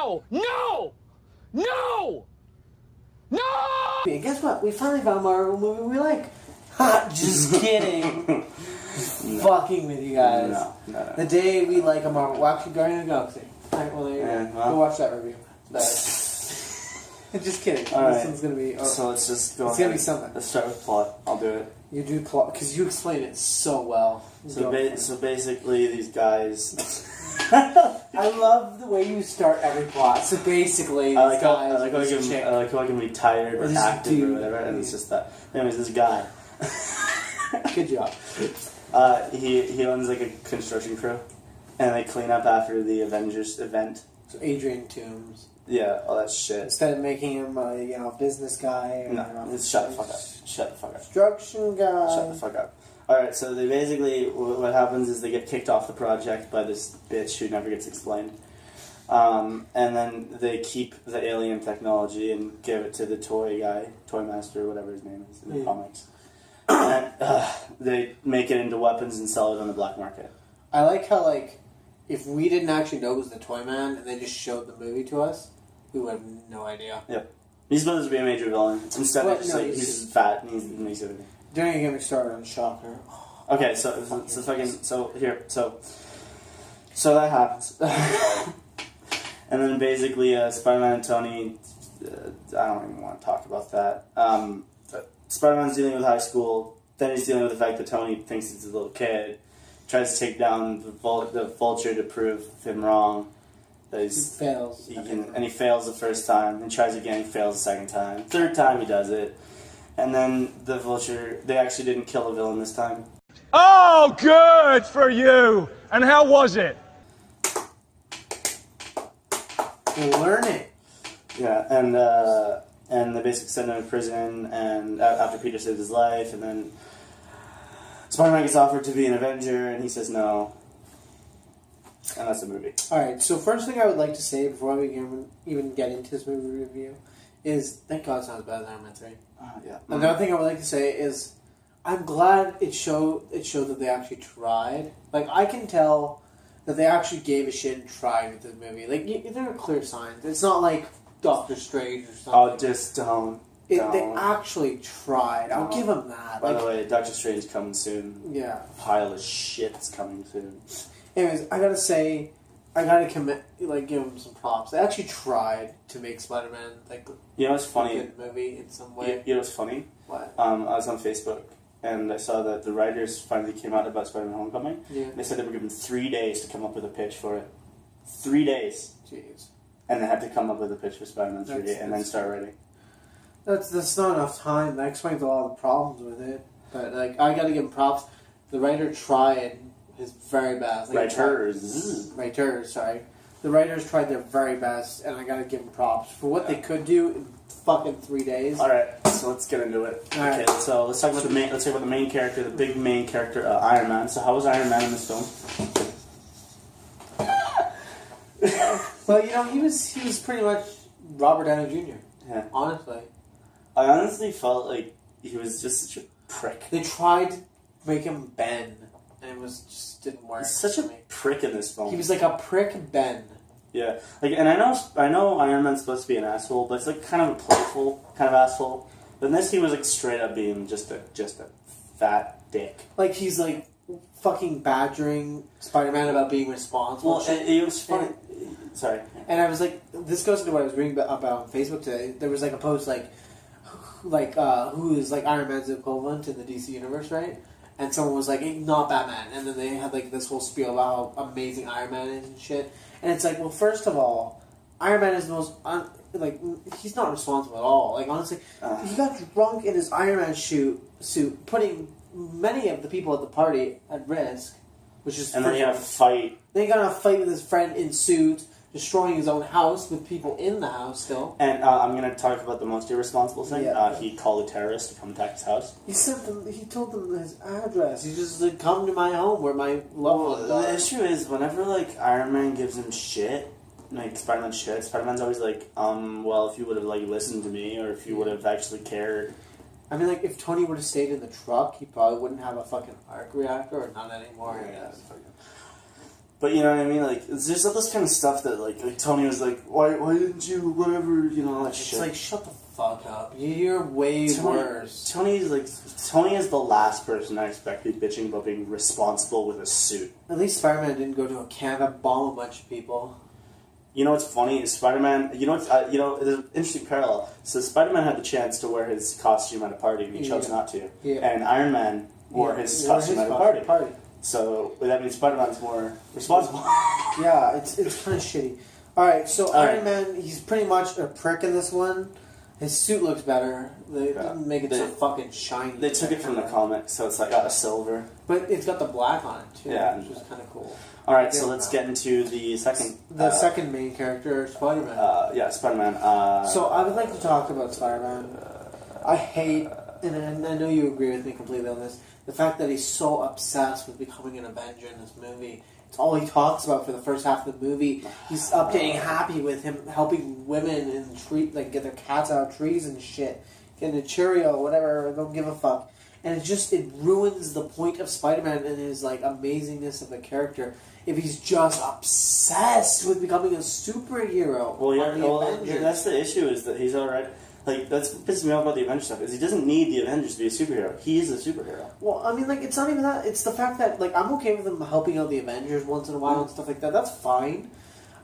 No! No! No! No! And guess what? We finally found a Marvel movie we like. Ha! Just kidding. No. Fucking with you guys. No. The day we like a Marvel... Well, actually, Guardian of the Galaxy. Alright, well, there you go. Well. Go watch that review. Just kidding. All This right. one's gonna be... Oh, So let's just go it's ahead. gonna be something. Let's start with plot. I'll do it. You do plot... Because you explain it so well. So basically, these guys... I love the way you start every plot. So basically, I these like how guys... I like how I can be tired or this active dude. or whatever, and it's just that. Anyways, this guy. Good job. He owns like a construction crew, and they clean up after the Avengers event. So Adrian Toomes. Yeah, all that shit. Instead of making him a business guy. Or, No, shut the fuck up. Shut the fuck up. Construction guy. Shut the fuck up. Alright, so they basically, what happens is they get kicked off the project by this bitch who never gets explained. And then they keep the alien technology and give it to the toy master, whatever his name is in the comics. And they make it into weapons and sell it on the black market. I like how, if we didn't actually know it was the Toy Man and they just showed the movie to us, we would have no idea. Yep. He's supposed to be a major villain. Instead, he's fat and he's everything. Don't even get me started on Shocker. Okay, so that happens. And then basically, Spider-Man and Tony, I don't even want to talk about that. Spider-Man's dealing with high school, then he's dealing with the fact that Tony thinks he's a little kid, tries to take down the Vulture to prove him wrong. That He fails. and he fails the first time, and tries again, he fails the second time. Third time he does it. And then the Vulture, they actually didn't kill the villain this time. Oh, good for you! And how was it? Learn it. Yeah, and they basically send him to prison, and after Peter saves his life, and then Spider-Man gets offered to be an Avenger, and he says no. And that's the movie. Alright, so first thing I would like to say before we even get into this movie review is, thank God it's not as bad as Iron Man 3. Yeah. Another thing I would like to say is, I'm glad it showed that they actually tried. I can tell that they actually gave a shit and tried with this movie. There are clear signs. It's not like Doctor Strange or something. Oh, just don't. They actually tried. I'll give them that. By the way, Doctor Strange is coming soon. Yeah. A pile of shit's coming soon. Anyways, I gotta say, I gotta give them some props. They actually tried to make Spider-Man You know what's funny? a good movie in some way. You know what's funny? What? I was on Facebook, and I saw that the writers finally came out about Spider-Man Homecoming. Yeah. They said they were given 3 days to come up with a pitch for it. 3 days. Jeez. And they had to come up with a pitch for Spider-Man 3 days and then start writing. That's not enough time. That explains a lot of the problems with it. But I gotta give him props. The writer tried his very best. Writers, sorry. The writers tried their very best, and I gotta give them props for what they could do in fucking 3 days. All right, so let's get into it. All right. Okay, so let's talk about the main character, the big main character, Iron Man. So how was Iron Man in this film? Well, he was pretty much Robert Downey Jr. Yeah. Honestly. I honestly felt like he was just such a prick. They tried to make him Ben, and it just didn't work. He's such a prick in this film. He was like a prick Ben. Yeah, and I know Iron Man's supposed to be an asshole, but it's kind of a playful kind of asshole. But in this, he was straight up being just a fat dick. He's fucking badgering Spider-Man about being responsible. Well, it was funny. Sorry. And I was this goes into what I was reading about on Facebook today. There was a post who is Iron Man's equivalent in the DC universe, right? And someone was not Batman. And then they had this whole spiel about how amazing Iron Man is and shit. And it's well, first of all, Iron Man is the most he's not responsible at all. Honestly, he got drunk in his Iron Man suit, putting many of the people at the party at risk. And then he had a fight. Then he got in a fight with his friend in suit, destroying his own house with people in the house still. And I'm going to talk about the most irresponsible thing. Yeah. He called a terrorist to come attack his house. He told them his address. He just said, come to my home where my loved one The issue is, whenever Iron Man gives him shit, Spider-Man shit, Spider-Man's always well, if you would have listened to me, or if you would have actually cared. I mean, if Tony would have stayed in the truck, he probably wouldn't have a fucking arc reactor, or not anymore. Yeah, But you know what I mean? Like, there's all this kind of stuff that, like Tony was like, why didn't you, whatever, you know, all that shit. It's like, shut the fuck up. You're way worse. Tony is the last person I expect to be bitching about being responsible with a suit. At least Spider-Man didn't go to a camp and bomb a bunch of people. You know what's funny is Spider-Man. You know there's an interesting parallel. So Spider-Man had the chance to wear his costume at a party, and he chose not to. Yeah. And Iron Man wore his costume at a party. So that means Spider-Man's more responsible. Yeah, it's kind of shitty. All right, so Iron Man, he's pretty much a prick in this one. His suit looks better. They didn't make it so fucking shiny. They took it from the comic, so it's like got a silver. But it's got the black on it too, yeah, which is kind of cool. All right, so let's get into the second. The second main character, Spider-Man. Yeah, Spider-Man. So I would like to talk about Spider-Man. I hate, and I know you agree with me completely on this, the fact that he's so obsessed with becoming an Avenger in this movie. It's all he talks about for the first half of the movie. He's up getting happy with him helping women and get their cats out of trees and shit. Getting a Cheerio, whatever, I don't give a fuck. And it ruins the point of Spider-Man and his like amazingness of the character if he's just obsessed with becoming a superhero. Well, that's the issue, is that he's alright. Like, that's what pisses me off about the Avengers stuff, is he doesn't need the Avengers to be a superhero. He is a superhero. Well, I mean, like, it's not even that. It's the fact that, like, I'm okay with him helping out the Avengers once in a while and stuff like that. That's fine.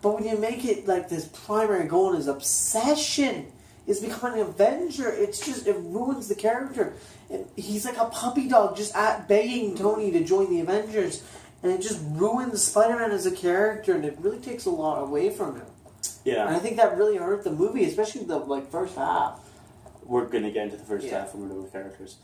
But when you make it, like, this primary goal and his obsession is becoming an Avenger, it ruins the character. And he's like a puppy dog just begging Tony to join the Avengers. And it just ruins Spider-Man as a character, and it really takes a lot away from him. Yeah. And I think that really hurt the movie, especially the first half. We're going to get into the first half when we're doing characters.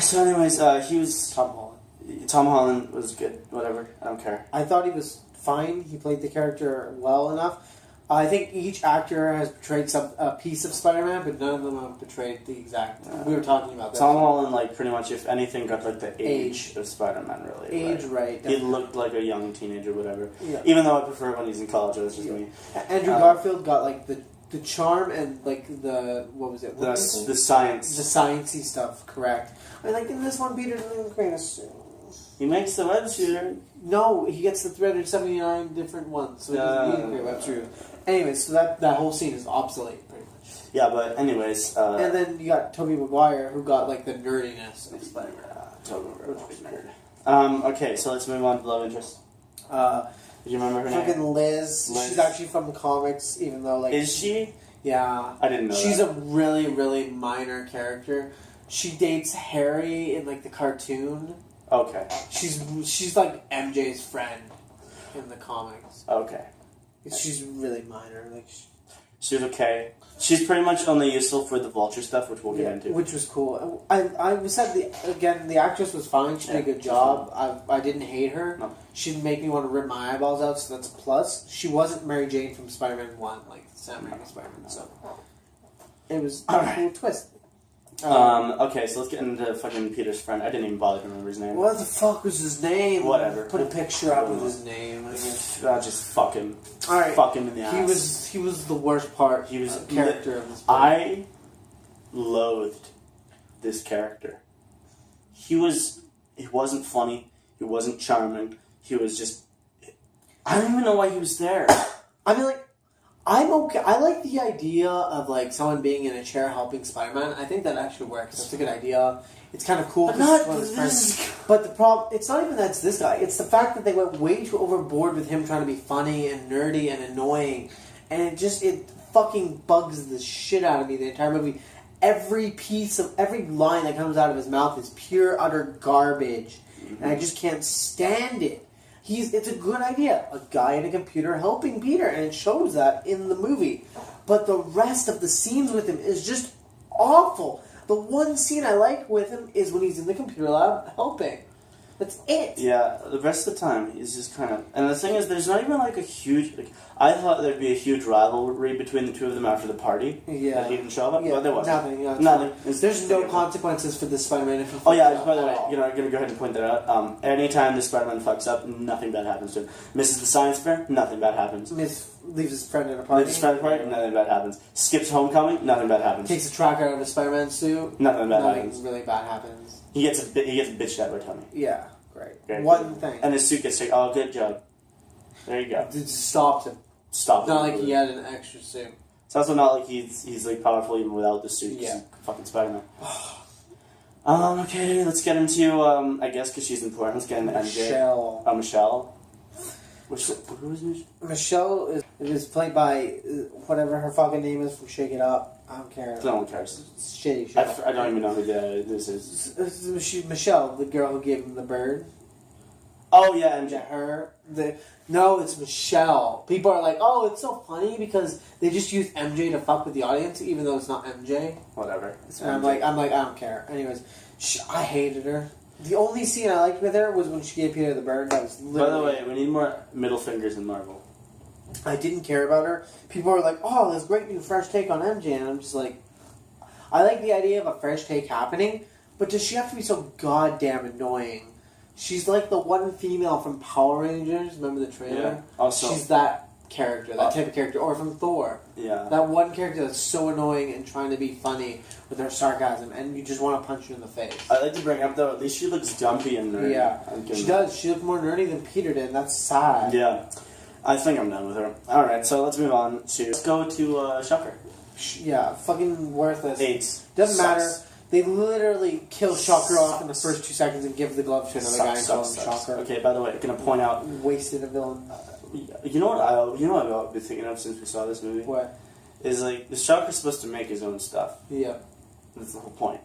So anyways, he was... Tom Holland. Tom Holland was good. Whatever. I don't care. I thought he was fine. He played the character well enough. I think each actor has portrayed a piece of Spider-Man, but none of them have portrayed the exact... we were talking about that. Tom Holland, like, pretty much, if anything, got, like, the age of Spider-Man, really. Age, right. He looked like a young teenager, whatever. Yeah. Even though I prefer when he's in college, that's just me. Andrew Garfield got, like, the charm and, like, the... What was it? The science. The sciencey stuff, correct. I mean, like, in this one, Peter didn't create a suit. He makes the web shooter. No, he gets the 379 different ones, so he doesn't create web shooter. Anyways, so that whole scene is obsolete, pretty much. Yeah, but anyways... and then you got Tobey Maguire, who got, like, the nerdiness of Spider-Man. Tobey Maguire was a nerd. Okay, so let's move on to love interest. Do you remember her name? Fucking Liz. She's actually from the comics, even though, like... Is she? Yeah. I didn't know She's that. a really, really minor character. She dates Harry in, like, the cartoon. Okay. She's like MJ's friend in the comics. Okay. She's really minor. Like she's okay. She's pretty much only useful for the Vulture stuff, which we'll get into. Which was cool. I said the actress was fine. She did a good job. I didn't hate her. No. She didn't make me want to rip my eyeballs out, so that's a plus. She wasn't Mary Jane from Spider-Man 1, like Sam Raimi's Spider-Man. So it was a cool twist. Okay, so let's get into fucking Peter's friend. I didn't even bother to remember his name. What the fuck was his name? Whatever. Put a picture up with his name. I guess. Just fuck him. All right. Fuck him in the ass. He was the worst part. He was character of this. I loathed this character. He wasn't funny. He wasn't charming. He was just... I don't even know why he was there. I mean, like, I'm okay. I like the idea of, like, someone being in a chair helping Spider-Man. I think that actually works. That's a good idea. It's kind of cool. But not this. But the problem, it's not even that it's this guy. It's the fact that they went way too overboard with him trying to be funny and nerdy and annoying. And it fucking bugs the shit out of me the entire movie. Every line that comes out of his mouth is pure, utter garbage. Mm-hmm. And I just can't stand it. It's a good idea. A guy in a computer helping Peter, and it shows that in the movie. But the rest of the scenes with him is just awful. The one scene I like with him is when he's in the computer lab helping. That's it. Yeah, the rest of the time he's just kind of... And the thing is, there's not even like a huge... Like, I thought there'd be a huge rivalry between the two of them after the party. Yeah. That he didn't show up, but there wasn't. Nothing. Yeah, nothing. There's no consequences for this Spider-Man if he by the way, I'm going to go ahead and point that out. Anytime this Spider-Man fucks up, nothing bad happens to him. Misses the science fair, nothing bad happens. Leaves his friend at a party. Leaves his friend at a party, nothing bad happens. Skips homecoming, nothing bad happens. Takes a tracker out of his Spider-Man suit. Nothing bad happens. Nothing really bad happens. He gets bitched at by Tony. Yeah, great. Okay. One thing. And his suit gets taken. Oh, good job. There you go. It just stopped him. Stop. It's not like he had an extra suit. It's also not like he's like powerful even without the suit. Yeah. He's fucking Spider-Man. Okay, let's get into I guess because she's important. Let's get into MJ. Michelle. Michelle. Who is Michelle? Michelle is played by whatever her fucking name is from Shake It Up. I don't care. No one cares. It's shitty show. I don't even know who this is. Michelle, the girl who gave him the bird. Oh yeah, MJ. Yeah, her. No, it's Michelle. People are like, oh, it's so funny because they just use MJ to fuck with the audience, even though it's not MJ. Whatever. And I'm like, I don't care. Anyways, I hated her. The only scene I liked with her was when she gave Peter the bird. That was literally... By the way, we need more middle fingers in Marvel. I didn't care about her. People are like, oh, this great new fresh take on MJ. And I'm just like, I like the idea of a fresh take happening, but does she have to be so goddamn annoying? She's like the one female from Power Rangers. Remember the trailer? Yeah. Also, she's that character, that type of character. Or from Thor. Yeah. That one character that's so annoying and trying to be funny with her sarcasm, and you just want to punch her in the face. I like to bring up, though, at least she looks dumpy and nerdy. Yeah. She does. She looks more nerdy than Peter did, and that's sad. Yeah. I think I'm done with her. Alright, so let's move on to... Let's go to Shocker. Yeah, fucking worthless. AIDS. Doesn't Sucks. matter. They literally kill Shocker off in the first 2 seconds and give the glove to another guy and call him Shocker. Okay, by the way, I'm gonna point out... Wasted a villain. You know what I've been thinking of since we saw this movie? What? Is like, the Shocker's supposed to make his own stuff. Yeah. That's the whole point.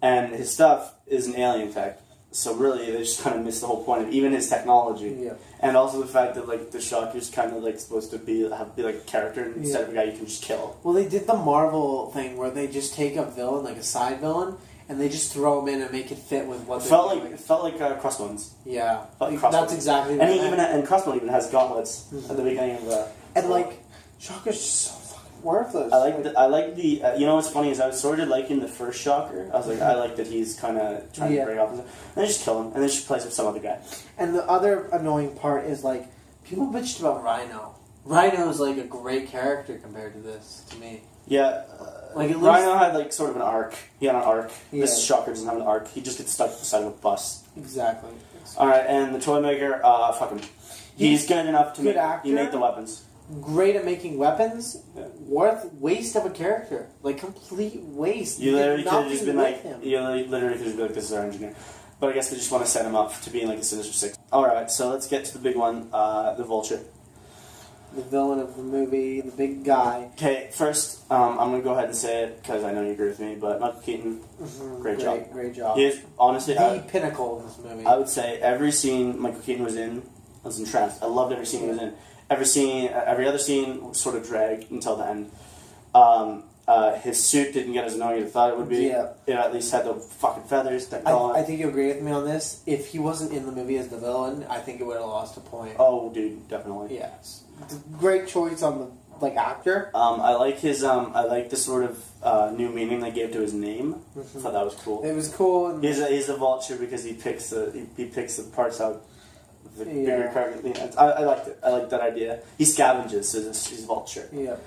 And his stuff is an alien tech. So really, they just kind of missed the whole point of even his technology. Yeah. And also the fact that like the Shocker's kind of like supposed to be like a character instead of a guy you can just kill. Well, they did the Marvel thing where they just take a villain, like a side villain, and they just throw him in and make it fit with what they're doing. It felt like Crossbones. Yeah. Like That's exactly what and Crossbone even has gauntlets at the beginning of the... And like, Shocker's just so fucking worthless. I like the you know what's funny is I was sort of liking the first Shocker. I was like, I like that he's kind of trying to break off. And then just kill him, and then she plays with some other guy. And the other annoying part is like, people bitched about Rhino. Rhino is like a great character compared to this, to me. Yeah. Like at least Rhino had like sort of an arc. He had an arc. Yeah. This Shocker doesn't have an arc. He just gets stuck to the side of a bus. Exactly. Alright, and the toy maker, fuck him. He's good enough to good make... actor. He made the weapons. Great at making weapons. Yeah. Waste of a character. Like, complete waste. You literally could have just been like... him. You literally could have been like, this is our engineer. But I guess they just want to set him up to being like a Sinister Six. Alright, so let's get to the big one, the Vulture. The villain of the movie, the big guy. Okay, first, I'm going to go ahead and say it, because I know you agree with me, but Michael Keaton, great job. Great job. He is, honestly, the pinnacle of this movie. I would say every scene Michael Keaton was in, I was entranced. I loved every scene he was in. Every other scene sort of dragged until the end. His suit didn't get as annoying as I thought it would be. Yeah. It at least had the fucking feathers. I think you agree with me on this. If he wasn't in the movie as the villain, I think it would have lost a point. Oh, dude, definitely. Yes. Great choice on the actor. I like his I like the sort of new meaning they gave to his name. I thought that was cool. It was cool. He's a vulture because he picks the parts out. The bigger carcass. I liked it. I liked that idea. He scavenges, so he's a vulture. Yeah.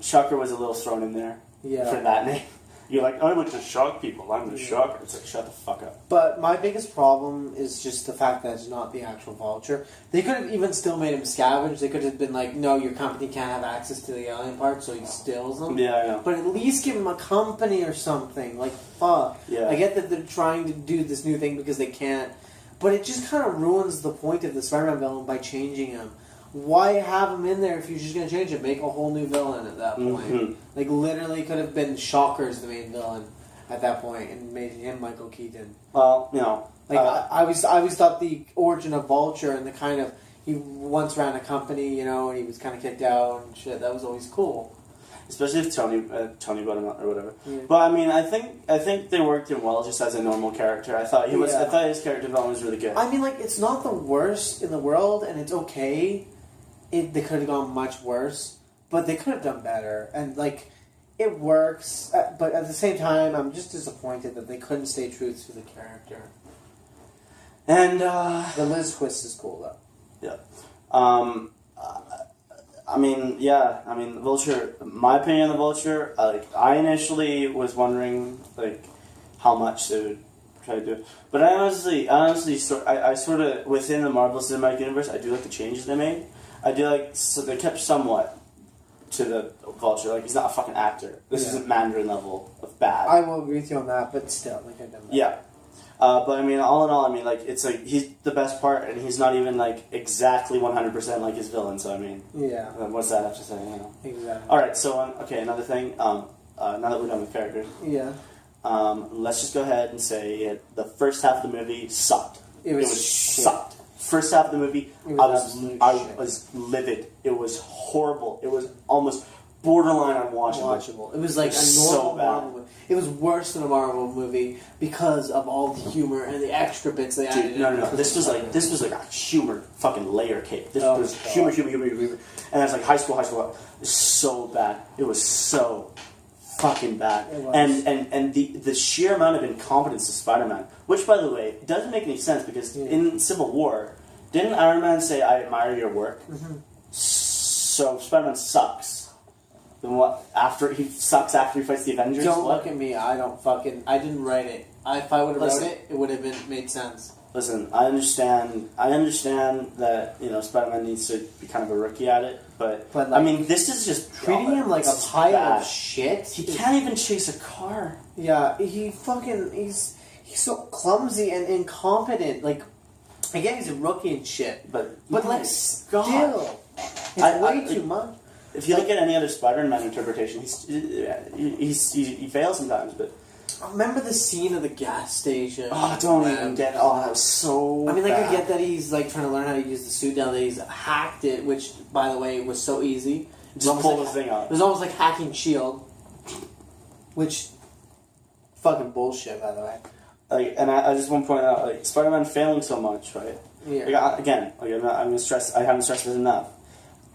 Shocker was a little thrown in there for that name. You're like, I like to shock people. I'm the Shocker. It's like, shut the fuck up. But my biggest problem is just the fact that it's not the actual vulture. They could have even still made him scavenge. They could have been like, no, your company can't have access to the alien parts, so he steals them. Yeah, I know. But at least give him a company or something. Like, fuck. Yeah. I get that they're trying to do this new thing because they can't. But it just kind of ruins the point of the Spider-Man villain by changing him. Why have him in there if you're just going to change it? Make a whole new villain at that point. Mm-hmm. Like, literally could have been Shocker's the main villain at that point and made him Michael Keaton. Well, you know. Like, I always thought the origin of Vulture and the kind of... He once ran a company, you know, and he was kind of kicked out and shit. That was always cool. Especially if Tony brought him up or whatever. Yeah. But I mean, I think they worked him well just as a normal character. I thought I thought his character development was really good. I mean, like, it's not the worst in the world, and it's okay. They could have gone much worse, but they could have done better. And, like, it works, but at the same time, I'm just disappointed that they couldn't stay true to the character. And, The Liz twist is cool, though. Yeah. I mean, Vulture, my opinion on the Vulture, I initially was wondering, like, how much they would try to do it. But I honestly, I sort of within the Marvel Cinematic Universe, I do like the changes they made. I do like so they kept somewhat to the Vulture. Like he's not a fucking actor. This isn't Mandarin level of bad. I will agree with you on that, but still, like I don't know. Yeah. But I mean, all in all, I mean, like it's like he's the best part, and he's not even like exactly 100% like his villain. So I mean, yeah. What's that have to say? You know. Exactly. All right. So okay, another thing. Now that we're done with characters, Yeah. let's just go ahead and say the first half of the movie sucked. It was sucked. First half of the movie, It I was was livid. It was horrible. It was almost borderline unwatchable. It was like a normal Marvel movie. It was worse than a Marvel movie because of all the humor and the extra bits they added. Dude, no. This was like a humor fucking layer cake. This was humor. And it's like high school. It was so bad. It was so fucking bad. It was. And the sheer amount of incompetence of Spider-Man, which by the way doesn't make any sense because in Civil War, didn't Iron Man say, "I admire your work"? Mm-hmm. So Spider-Man sucks. Then what? After he sucks after he fights the Avengers. Don't look at me. I didn't write it. If I would have wrote it, it would have made sense. Listen, I understand that Spider-Man needs to be kind of a rookie at it, but like, I mean, this is just treating him like a pile of shit. He can't even chase a car. Yeah, he's so clumsy and incompetent. Like, again, he's a rookie and shit. But like, still, it's way too much. If you look at any other Spider-Man interpretation, he fails sometimes, but. Remember the scene of the gas station? Oh, don't even get. Oh, that was so. I mean, bad. I get that he's like trying to learn how to use the suit now that he's hacked it, which, by the way, was so easy. Just pull the thing out. It was almost like hacking S.H.I.E.L.D., which fucking bullshit, by the way. Like, and I just want to point out, like, Spider-Man failing so much, right? Yeah. Like, again, I'm gonna stress. I haven't stressed this enough.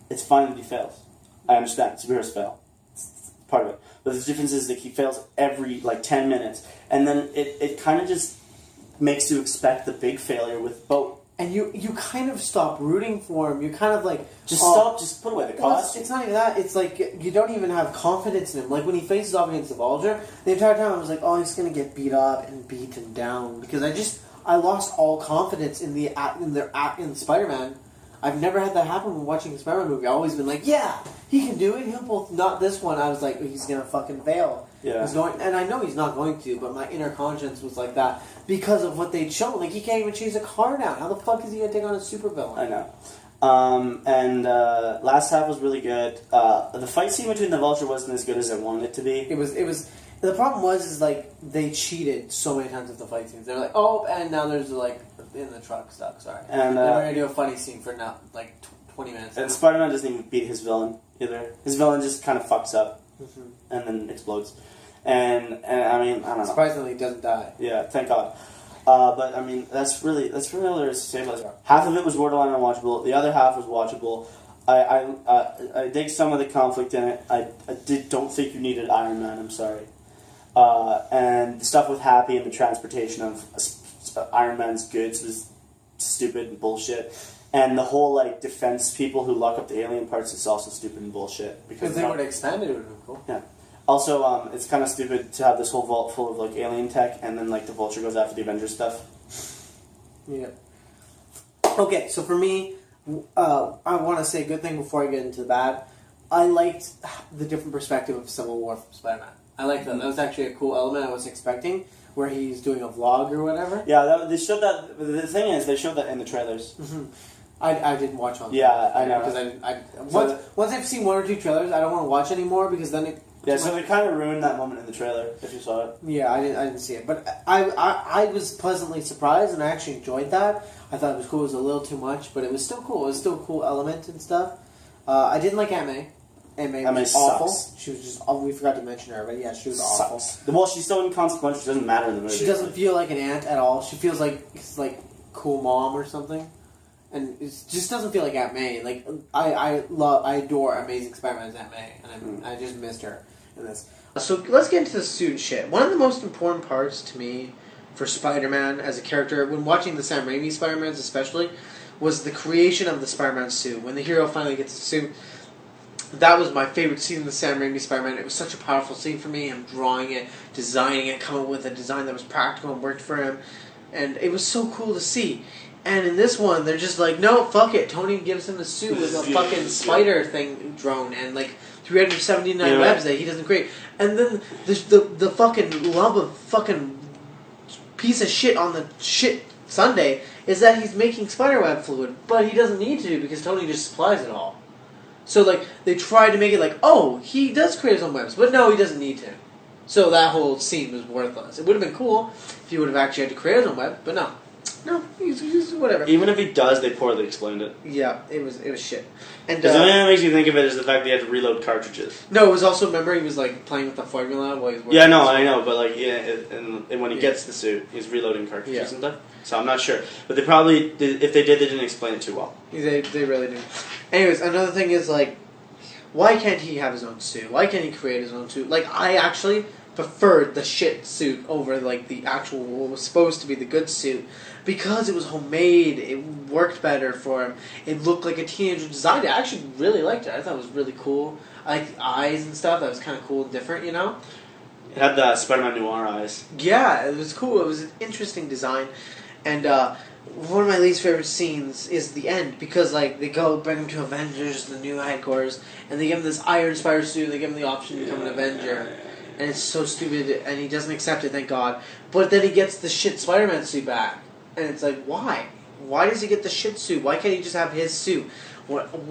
It's fine that he fails. I understand. Superheroes fail. It's part of it. But the difference is that he fails every, 10 minutes. And then it kind of just makes you expect the big failure with both. And you kind of stop rooting for him. You're kind of like... Just put away the costume. It's not even that. It's like you don't even have confidence in him. Like when he faces off against the Vulture, the entire time I was like, oh, he's going to get beat up and beaten down. Because I lost all confidence in in Spider-Man. I've never had that happen when watching a Spider-Man movie. I've always been like, yeah, he can do it. He'll both. Not this one. I was like, he's going to fucking fail. Yeah. And I know he's not going to, but my inner conscience was like that because of what they'd shown. Like, he can't even chase a car down. How the fuck is he going to take on a supervillain? I know. Last half was really good. The fight scene between the Vulture wasn't as good as I wanted it to be. It was. The problem was like, they cheated so many times with the fight scenes. They're like, oh, and now there's, in the truck stuck, sorry. And we're going to do a funny scene for now, 20 minutes. And Spider-Man doesn't even beat his villain, either. His villain just kind of fucks up. Mm-hmm. And then explodes. And I mean, I don't know. Surprisingly, he doesn't die. Yeah, thank God. But I mean, that's really all there is to say about it. Half of it was borderline unwatchable. The other half was watchable. I dig some of the conflict in it. I don't think you needed Iron Man. I'm sorry. And the stuff with Happy and the transportation of Iron Man's goods was stupid and bullshit. And the whole defense people who lock up the alien parts is also stupid and bullshit. Because they would expand it, it would have been cool. Yeah. Also, it's kind of stupid to have this whole vault full of alien tech, and then the Vulture goes after the Avengers stuff. Yeah. Okay, so for me, I want to say a good thing before I get into the bad. I liked the different perspective of Civil War from Spider-Man. I liked that. That was actually a cool element I wasn't expecting, where he's doing a vlog or whatever. Yeah, they showed that. The thing is, they showed that in the trailers. Mm-hmm. I didn't watch all. Yeah, I know. Because once I've seen one or two trailers, I don't want to watch anymore because then it. Yeah, so they kind of ruined that moment in the trailer, if you saw it. Yeah, I didn't see it. But I was pleasantly surprised, and I actually enjoyed that. I thought it was cool. It was a little too much, but it was still cool. It was still a cool element and stuff. I didn't like Aunt May. Aunt May was awful. Sucks. She was just... Oh, we forgot to mention her, but yeah, she was awful. Well, she's so inconsequential, she doesn't matter in the movie. She doesn't feel like an aunt at all. She feels like it's cool mom or something. And it just doesn't feel like Aunt May. I adore Amazing Spider-Man's Aunt May, and I just missed her in this. So let's get into the suit shit. One of the most important parts to me for Spider-Man as a character, when watching the Sam Raimi Spider-Mans especially, was the creation of the Spider-Man suit. When the hero finally gets the suit, that was my favorite scene in the Sam Raimi Spider-Man. It was such a powerful scene for me. Him drawing it, designing it, coming up with a design that was practical and worked for him. And it was so cool to see. And in this one, they're just like, no, fuck it. Tony gives him a suit with a fucking spider thing drone and like 379 webs that he doesn't create. And then the fucking love of fucking piece of shit on the shit Sunday is that he's making spiderweb fluid, but he doesn't need to because Tony just supplies it all. So, like, they tried to make it like, oh, he does create his own webs, but no, he doesn't need to. So that whole scene was worthless. It would have been cool if he would have actually had to create his own web, but no. No, he's whatever. Even if he does, they poorly explained it. Yeah, it was shit. And the only thing that makes you think of it is the fact that he had to reload cartridges. No, it was also, remember, he was, like, playing with the formula while he was working. Yeah, no, I know, but, like, and when he gets the suit, he's reloading cartridges and stuff. So I'm not sure. But they probably, if they did, they didn't explain it too well. They really didn't. Anyways, another thing is, like, why can't he have his own suit? Why can't he create his own suit? Like, I actually preferred the shit suit over, like, the actual, what was supposed to be the good suit. Because it was homemade, it worked better for him. It looked like a teenager designed it. I actually really liked it. I thought it was really cool. I like the eyes and stuff. That was kind of cool and different, you know? It had the Spider-Man Noir eyes. Yeah, it was cool. It was an interesting design. And one of my least favorite scenes is the end. Because, like, they go bring him to Avengers, the new headquarters, and they give him this Iron Spider suit. They give him the option to become an Avenger. And it's so stupid, and he doesn't accept it, thank God. But then he gets the shit Spider-Man suit back. And it's like, why? Why does he get the shit suit? Why can't he just have his suit?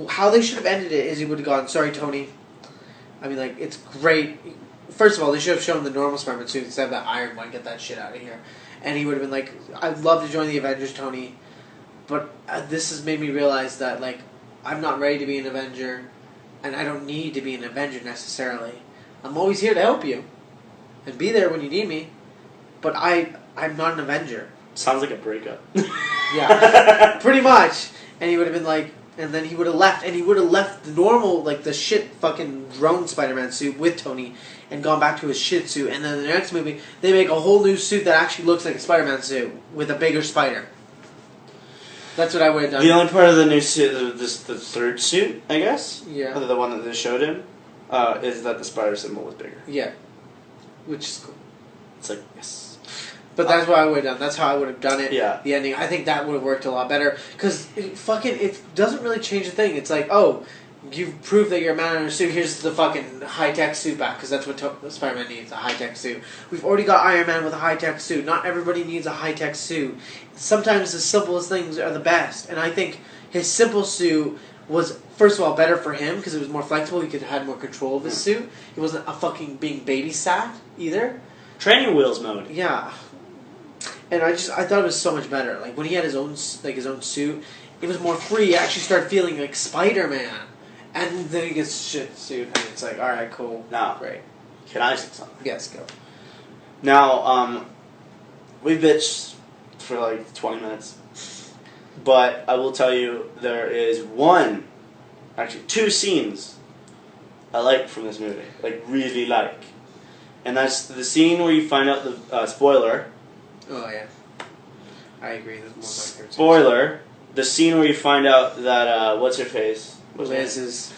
How they should have ended it is he would have gone, sorry, Tony. I mean, like, it's great. First of all, they should have shown the normal Spider-Man suit instead of that Iron one. Get that shit out of here. And he would have been like, I'd love to join the Avengers, Tony. But this has made me realize that, like, I'm not ready to be an Avenger. And I don't need to be an Avenger necessarily. I'm always here to help you. And be there when you need me. But I'm not an Avenger. Sounds like a breakup. Yeah, pretty much. And he would have been like, and then he would have left, and he would have left the normal, like, the shit fucking drone Spider-Man suit with Tony and gone back to his shit suit. And then in the next movie, they make a whole new suit that actually looks like a Spider-Man suit with a bigger spider. That's what I would have done. The only part of the new suit, the third suit, I guess? Yeah. The one that they showed him, is that the spider symbol was bigger. Yeah. Which is cool. It's like, yes. But that's what I would have done. That's how I would have done it. Yeah. The ending. I think that would have worked a lot better. Because it doesn't really change a thing. It's like, oh, you've proved that you're a man in a suit. Here's the fucking high-tech suit back. Because that's what Spider-Man needs, a high-tech suit. We've already got Iron Man with a high-tech suit. Not everybody needs a high-tech suit. Sometimes the simplest things are the best. And I think his simple suit was, first of all, better for him. Because it was more flexible. He could have had more control of his suit. He wasn't a fucking being babysat either. Training wheels mode. Yeah. And I thought it was so much better. Like, when he had his own suit, it was more free. He actually started feeling like Spider-Man. And then he gets shit suit, and it's like, alright, cool. Now, great. Can I say something? Yes, go. Now, we bitched for like 20 minutes. But I will tell you, there is two scenes I like from this movie. Like, really like. And that's the scene where you find out the, spoiler. Oh, yeah. I agree. That's one of my favorite Spoiler. The scene where you find out that, what's her face? Liz's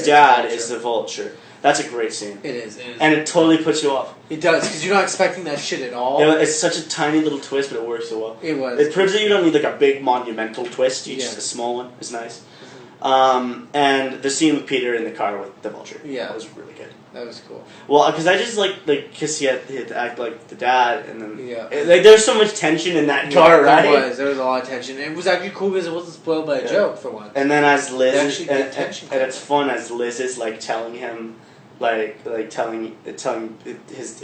dad is the Vulture. That's a great scene. It is. And it totally puts you off. It does, because you're not expecting that shit at all. Yeah, it's such a tiny little twist, but it works so well. It was. It proves that you don't need like a big monumental twist. Just a small one is nice. And the scene with Peter in the car with the Vulture. Yeah. That was really good. That was cool. Well, because I just because he had to act like the dad, and then like there's so much tension in that car, right? There was a lot of tension. It was actually cool because it wasn't spoiled by a joke for once. And then as Liz, and it's fun as Liz is like telling him, telling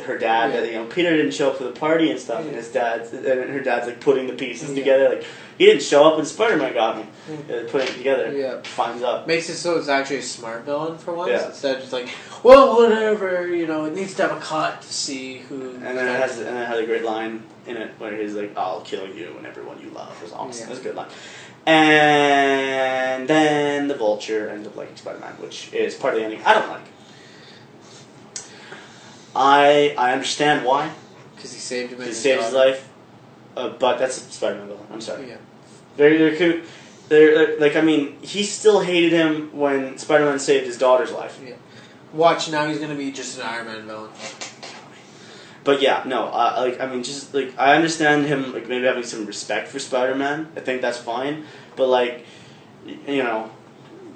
her dad that Peter didn't show up for the party and stuff, and her dad's like putting the pieces together, like he didn't show up and Spider-Man got me. Putting it together, finds up. Makes it so it's actually a smart villain for once instead of just like, well, whatever, it needs to have a cut to see who. And then it had a great line in it where he's like, "I'll kill you and everyone you love." It was awesome. It was a good line. And then the Vulture ends up liking Spider-Man, which is part of the ending I don't like. I understand why. Because he saved him. He saved his life. But that's a Spider-Man villain. I'm sorry. Yeah. Very, very cute. I mean, he still hated him when Spider-Man saved his daughter's life. Yeah. Watch, now he's gonna be just an Iron Man villain. But yeah, no, I understand him, like, maybe having some respect for Spider-Man. I think that's fine. But, like, you know...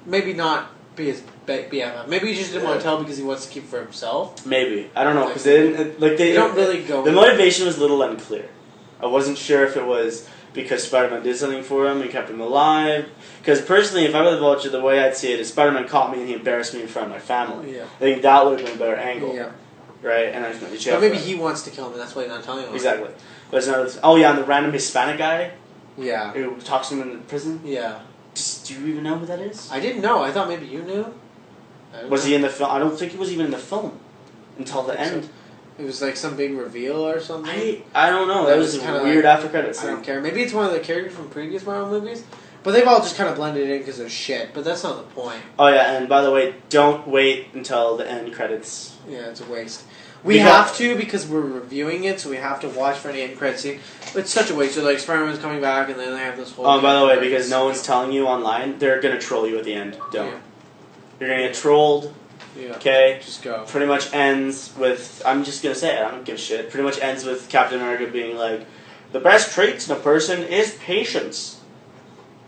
Maybe not be his BFF. Maybe he just didn't want to tell because he wants to keep it for himself. Maybe. I don't know, because they didn't... They don't really go... The motivation was a little unclear. I wasn't sure if it was because Spider-Man did something for him and kept him alive. Because personally, if I were the Vulture, the way I'd see it is Spider-Man caught me and he embarrassed me in front of my family. Yeah. I think that would have been a better angle. Yeah. Right? And I just went to jail. But maybe he wants to kill him and that's why he's not telling him. Exactly. But it's another... Oh yeah, and the random Hispanic guy? Yeah. Who talks to him in the prison? Yeah. Do you even know who that is? I didn't know. I thought maybe you knew. Was he in the film? I don't think he was even in the film until the end. So. It was like some big reveal or something. I don't know. That was a weird after credits. I don't care. Maybe it's one of the characters from previous Marvel movies, but they've all just kind of blended in because they're shit. But that's not the point. Oh yeah, and by the way, don't wait until the end credits. Yeah, it's a waste. We have to because we're reviewing it, so we have to watch for any end credits scene. But it's such a waste. So like Spider-Man's coming back, and then they have this whole. Oh, by the way, because no one's telling you online, they're gonna troll you at the end. Don't. Yeah. You're gonna get trolled. Yeah. Okay. Just go. Pretty much ends with. I'm just gonna say it. I don't give a shit. Pretty much ends with Captain America being like, "The best traits in a person is patience."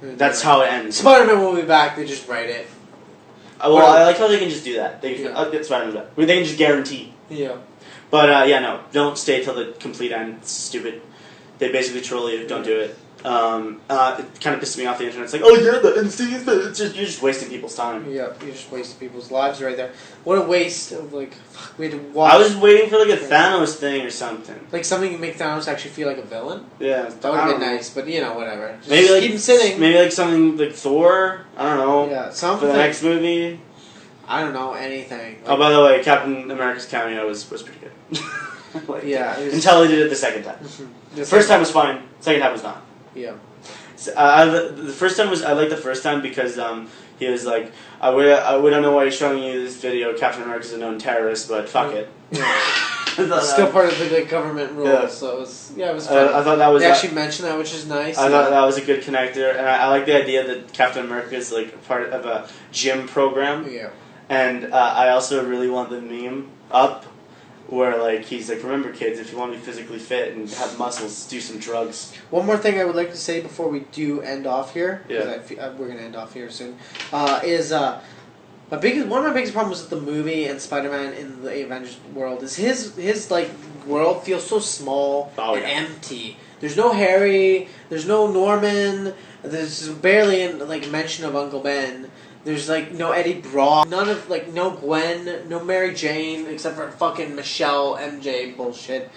That's how it ends. Spider-Man will be back. They just write it. Well, I like how they can just do that. They can, Yeah. It's Spider-Man back. They can just guarantee. Yeah. But yeah, no, don't stay till the complete end. It's stupid. They basically troll you. Don't do it. It kind of pisses me off. The internet. It's like, oh yeah, the NCs, but it's just you're just wasting people's time. Yeah, you're just wasting people's lives right there. What a waste of like we had to watch. I was waiting for like a Thanos thing or something. Like something to make Thanos actually feel like a villain. Yeah, That would have been nice, but you know, whatever. Just maybe like keep him sitting. Maybe like something like Thor. I don't know. Yeah, For something. the next movie. I don't know anything. Oh, by the way, Captain America's cameo was pretty good. Like, yeah, it was, until he did it the second time. The first time was fine. Second time was not. Yeah. So, the first time was I liked the first time because he was like we don't know why you're showing you this video. Captain America's a known terrorist, but fuck it. Yeah. It's still part of the like, government rules, Yeah. So it was funny. I thought that was. They actually mentioned that, which is nice. I thought that was a good connector, and I like the idea that Captain America is like part of a gym program. Yeah. And I also really want the meme up where like he's like, remember kids, if you want to be physically fit and have muscles, do some drugs. One more thing I would like to say before we do end off here, because Yeah. we're going to end off here soon, is one of my biggest problems with the movie and Spider-Man in the Avengers world is his like world feels so small and empty. There's no Harry, there's no Norman, there's barely like mention of Uncle Ben. There's like no Eddie Brock, none of like no Gwen, no Mary Jane, except for fucking Michelle MJ bullshit.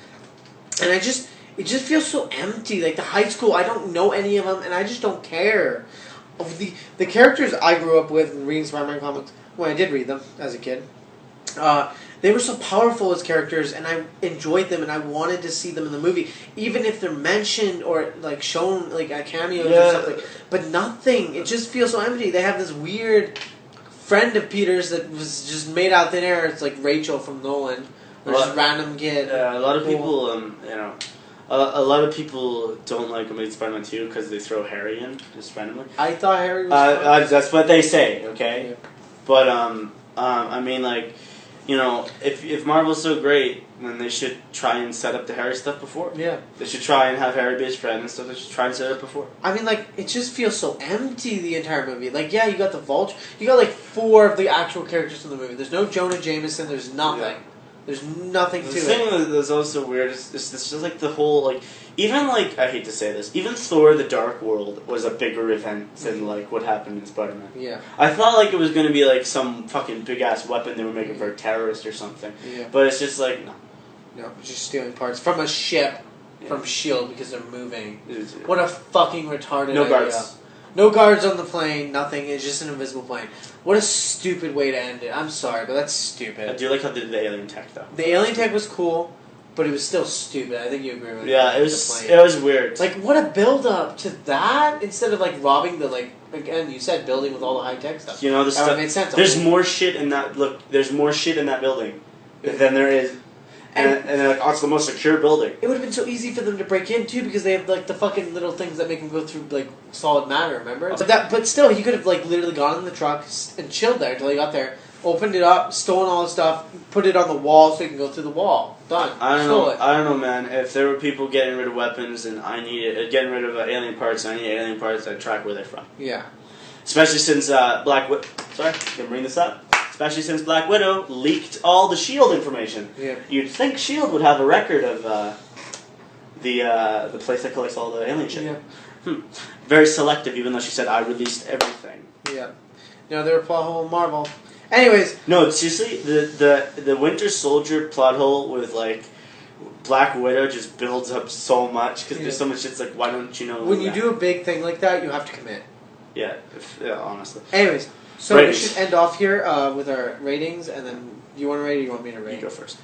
And it just feels so empty. Like the high school, I don't know any of them, and I just don't care. Of the characters I grew up with and reading Spider-Man comics, when I did read them as a kid, they were so powerful as characters, and I enjoyed them, and I wanted to see them in the movie, even if they're mentioned or like shown like a cameos or something. But nothing. It just feels so empty. They have this weird friend of Peter's that was just made out thin air. It's like Rachel from Nolan, or just a random kid. Yeah, a lot of people, a lot of people don't like Amazing Spider-Man 2 because they throw Harry in just randomly. I thought Harry was. That's what they say. Okay, yeah. But I mean like. You know, if Marvel's so great, then they should try and set up the Harry stuff before. Yeah. They should try and have Harry be his friend and stuff. They should try and set it up before. I mean, like, it just feels so empty, the entire movie. Like, yeah, you got the Vulture. You got, like, 4 of the actual characters in the movie. There's no Jonah Jameson. There's nothing. Yeah. There's nothing to it. The thing that's also weird is just like the whole, like, even, like, I hate to say this, even Thor the Dark World was a bigger event than, like, what happened in Spider-Man. Yeah. I thought, like, it was going to be, like, some fucking big-ass weapon they were making for a terrorist or something. Yeah. But it's just, like, no. No, just stealing parts from a ship from S.H.I.E.L.D. because they're moving. What a fucking retarded idea. No guards. No guards on the plane, nothing. It's just an invisible plane. What a stupid way to end it. I'm sorry, but that's stupid. I do like how they did the alien tech, though. The alien tech was cool, but it was still stupid. I think you agree with me. Yeah, it was weird. Like, what a build-up to that instead of, like, robbing the, like, again, you said building with all the high-tech stuff. You know, the stuff. Made sense. There's more shit in that. Look, there's more shit in that building than there is. And they're like, oh, it's the most secure building. It would have been so easy for them to break in too, because they have like the fucking little things that make them go through like solid matter. Remember? But still, he could have like literally gone in the truck and chilled there until he got there, opened it up, stolen all the stuff, put it on the wall so he can go through the wall. Done. I don't know, man. If there were people getting rid of weapons and I needed getting rid of alien parts, and I need alien parts, I'd track where they're from. Yeah. Especially since Black Widow. Sorry, gonna bring this up. Especially since Black Widow leaked all the S.H.I.E.L.D. information. Yeah. You'd think S.H.I.E.L.D. would have a record of the place that collects all the alien shit. Yeah. Very selective, even though she said I released everything. Yeah. No, they were plot hole in Marvel. Anyways. No, seriously, the Winter Soldier plot hole with like Black Widow just builds up so much because there's so much shit's like, why don't you know? When you do a big thing like that, you have to commit. Yeah, honestly. Anyways, so we should end off here with our ratings, and then you want to rate or you want me to rate? You go first.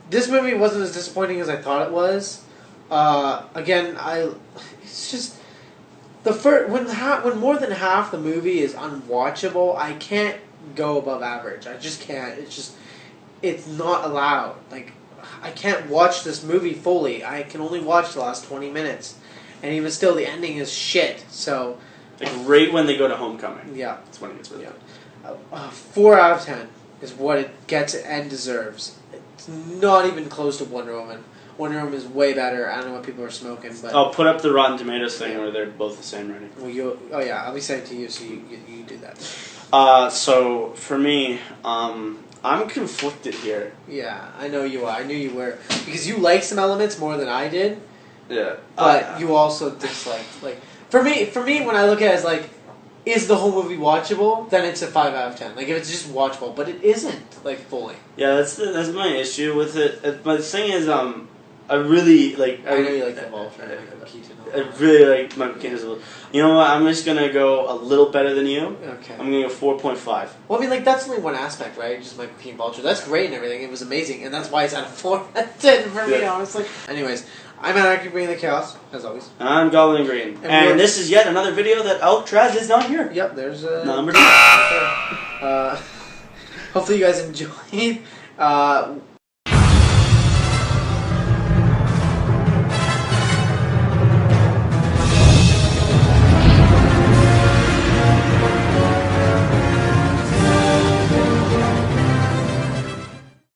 This movie wasn't as disappointing as I thought it was. Again, it's just when more than half the movie is unwatchable, I can't go above average. I just can't. It's not allowed. Like, I can't watch this movie fully. I can only watch the last 20 minutes, and even still, the ending is shit. So. Like right when they go to Homecoming. Yeah. That's when it gets really good. 4 out of 10 is what it gets and deserves. It's not even close to Wonder Woman. Wonder Woman is way better. I don't know what people are smoking, but... I'll put up the Rotten Tomatoes thing where they're both the same rating. Well, yeah, I'll be saying to you, so you do that. So, for me, I'm conflicted here. Yeah, I know you are. I knew you were. Because you like some elements more than I did. Yeah. But you also disliked, like... For me, when I look at it as like, is the whole movie watchable? Then it's a 5 out of 10. Like if it's just watchable, but it isn't like fully. Yeah, that's my issue with it. But the thing is, I really like. I know you like the Vulture. I really like Michael Keaton as well. You know what? I'm just gonna go a little better than you. Okay. I'm gonna go 4.5. Well, I mean, like that's only one aspect, right? Just Michael Keaton Vulture. That's great and everything. It was amazing, and that's why it's out of 4 out of 10 for me, honestly. Anyways. I'm Anarky bringing the chaos, as always. I'm Goblin Green. And this is yet another video that Traz is not here. Yep, there's number 2. Hopefully you guys enjoyed.